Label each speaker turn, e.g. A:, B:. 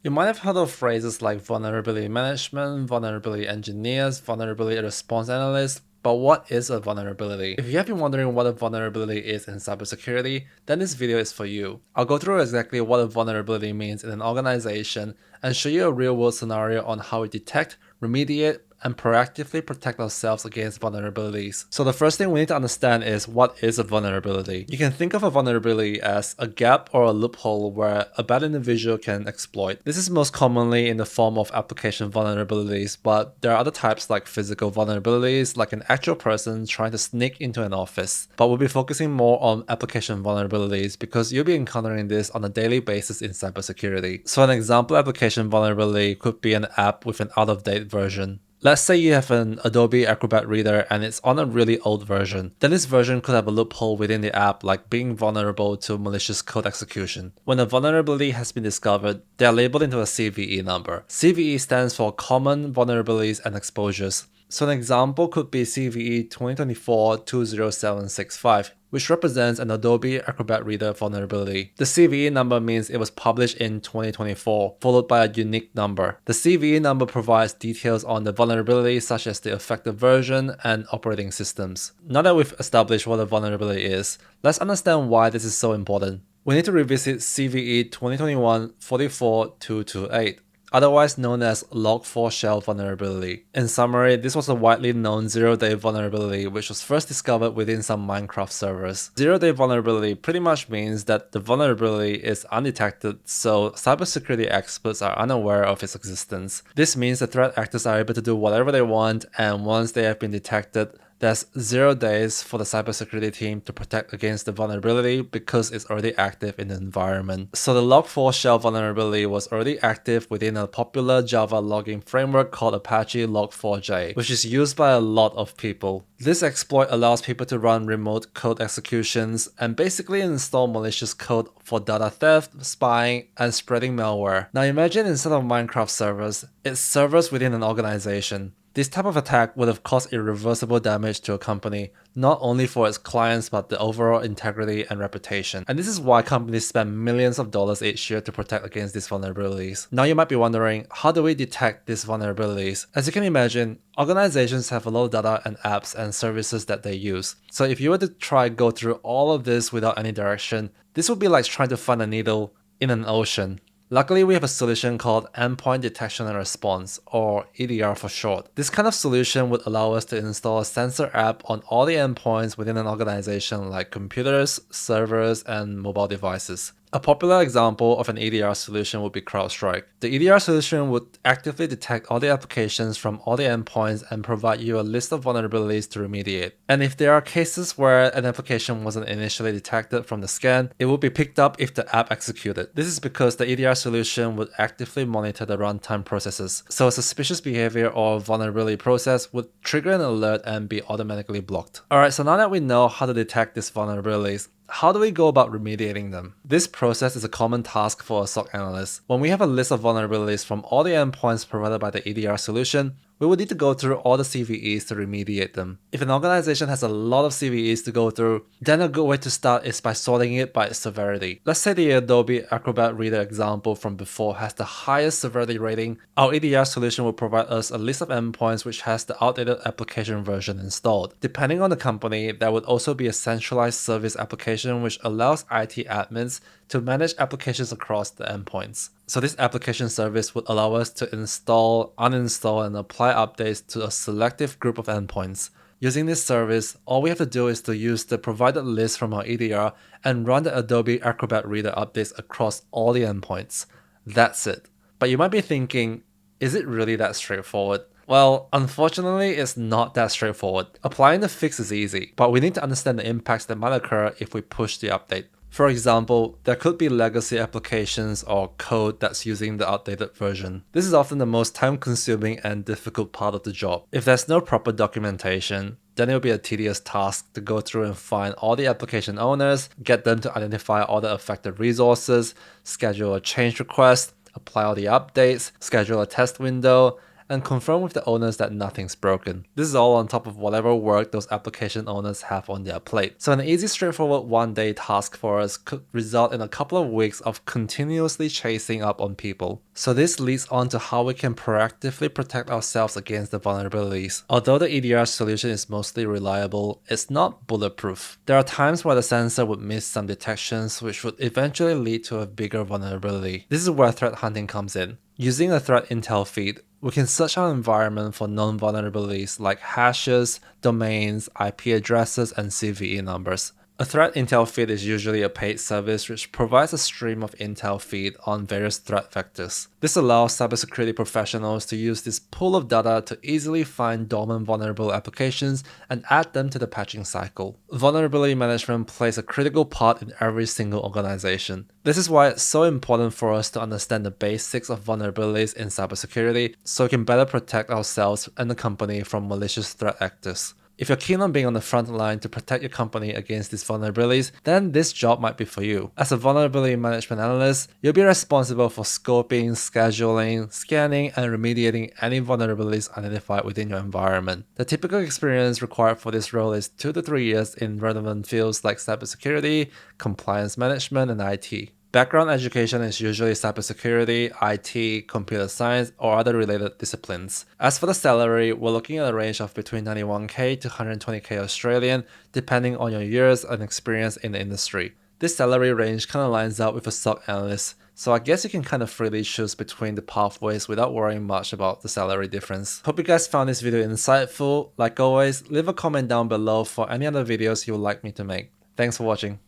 A: You might have heard of phrases like vulnerability management, vulnerability engineers, vulnerability response analysts, but what is a vulnerability? If you have been wondering what a vulnerability is in cybersecurity, then this video is for you. I'll go through exactly what a vulnerability means in an organization and show you a real-world scenario on how we detect, remediate, and proactively protect ourselves against vulnerabilities. So the first thing we need to understand is what is a vulnerability. You can think of a vulnerability as a gap or a loophole where a bad individual can exploit. This is most commonly in the form of application vulnerabilities, but there are other types like physical vulnerabilities, like an actual person trying to sneak into an office. But we'll be focusing more on application vulnerabilities because you'll be encountering this on a daily basis in cybersecurity. So an example application vulnerability could be an app with an out-of-date version. Let's say you have an Adobe Acrobat Reader and it's on a really old version. Then this version could have a loophole within the app, like being vulnerable to malicious code execution. When a vulnerability has been discovered, they are labeled into a CVE number. CVE stands for Common Vulnerabilities and Exposures. So an example could be CVE 2024-20765, which represents an Adobe Acrobat Reader vulnerability. The CVE number means it was published in 2024, followed by a unique number. The CVE number provides details on the vulnerability such as the affected version and operating systems. Now that we've established what a vulnerability is, let's understand why this is so important. We need to revisit CVE 2021-44228. Otherwise known as Log4 Shell vulnerability. In summary, this was a widely known zero-day vulnerability which was first discovered within some Minecraft servers. Zero-day vulnerability pretty much means that the vulnerability is undetected, so cybersecurity experts are unaware of its existence. This means the threat actors are able to do whatever they want, and once they have been detected, there's 0 days for the cybersecurity team to protect against the vulnerability because it's already active in the environment. So the Log4 Shell vulnerability was already active within a popular Java logging framework called Apache Log4j, which is used by a lot of people. This exploit allows people to run remote code executions and basically install malicious code for data theft, spying, and spreading malware. Now imagine instead of Minecraft servers, it's servers within an organization. This type of attack would have caused irreversible damage to a company, not only for its clients but the overall integrity and reputation. And this is why companies spend millions of dollars each year to protect against these vulnerabilities. Now you might be wondering, how do we detect these vulnerabilities? As you can imagine, organizations have a lot of data and apps and services that they use. So if you were to try go through all of this without any direction, this would be like trying to find a needle in an ocean. Luckily, we have a solution called Endpoint Detection and Response, or EDR for short. This kind of solution would allow us to install a sensor app on all the endpoints within an organization like computers, servers, and mobile devices. A popular example of an EDR solution would be CrowdStrike. The EDR solution would actively detect all the applications from all the endpoints and provide you a list of vulnerabilities to remediate. And if there are cases where an application wasn't initially detected from the scan, it would be picked up if the app executed. This is because the EDR solution would actively monitor the runtime processes, so a suspicious behavior or vulnerability process would trigger an alert and be automatically blocked. Alright, so now that we know how to detect these vulnerabilities, how do we go about remediating them? This process is a common task for a SOC analyst. When we have a list of vulnerabilities from all the endpoints provided by the EDR solution, we would need to go through all the CVEs to remediate them. If an organization has a lot of CVEs to go through, then a good way to start is by sorting it by its severity. Let's say the Adobe Acrobat Reader example from before has the highest severity rating. Our EDR solution will provide us a list of endpoints which has the outdated application version installed. Depending on the company, there would also be a centralized service application which allows IT admins to manage applications across the endpoints. So this application service would allow us to install, uninstall, and apply updates to a selective group of endpoints. Using this service, all we have to do is to use the provided list from our EDR and run the Adobe Acrobat Reader updates across all the endpoints. That's it. But you might be thinking, is it really that straightforward? Well, unfortunately, it's not that straightforward. Applying the fix is easy, but we need to understand the impacts that might occur if we push the update. For example, there could be legacy applications or code that's using the outdated version. This is often the most time-consuming and difficult part of the job. If there's no proper documentation, then it'll be a tedious task to go through and find all the application owners, get them to identify all the affected resources, schedule a change request, apply all the updates, schedule a test window, and confirm with the owners that nothing's broken. This is all on top of whatever work those application owners have on their plate. So an easy, straightforward one-day task for us could result in a couple of weeks of continuously chasing up on people. So this leads on to how we can proactively protect ourselves against the vulnerabilities. Although the EDR solution is mostly reliable, it's not bulletproof. There are times where the sensor would miss some detections, which would eventually lead to a bigger vulnerability. This is where threat hunting comes in. Using a threat intel feed, we can search our environment for known vulnerabilities like hashes, domains, IP addresses, and CVE numbers. A threat intel feed is usually a paid service which provides a stream of intel feed on various threat vectors. This allows cybersecurity professionals to use this pool of data to easily find dormant vulnerable applications and add them to the patching cycle. Vulnerability management plays a critical part in every single organization. This is why it's so important for us to understand the basics of vulnerabilities in cybersecurity so we can better protect ourselves and the company from malicious threat actors. If you're keen on being on the front line to protect your company against these vulnerabilities, then this job might be for you. As a vulnerability management analyst, you'll be responsible for scoping, scheduling, scanning, and remediating any vulnerabilities identified within your environment. The typical experience required for this role is 2 to 3 years in relevant fields like cybersecurity, compliance management, and IT. Background education is usually cybersecurity, IT, computer science, or other related disciplines. As for the salary, we're looking at a range of between 91k to 120k Australian, depending on your years and experience in the industry. This salary range kind of lines up with a SOC analyst, so I guess you can kind of freely choose between the pathways without worrying much about the salary difference. Hope you guys found this video insightful. Like always, leave a comment down below for any other videos you would like me to make. Thanks for watching.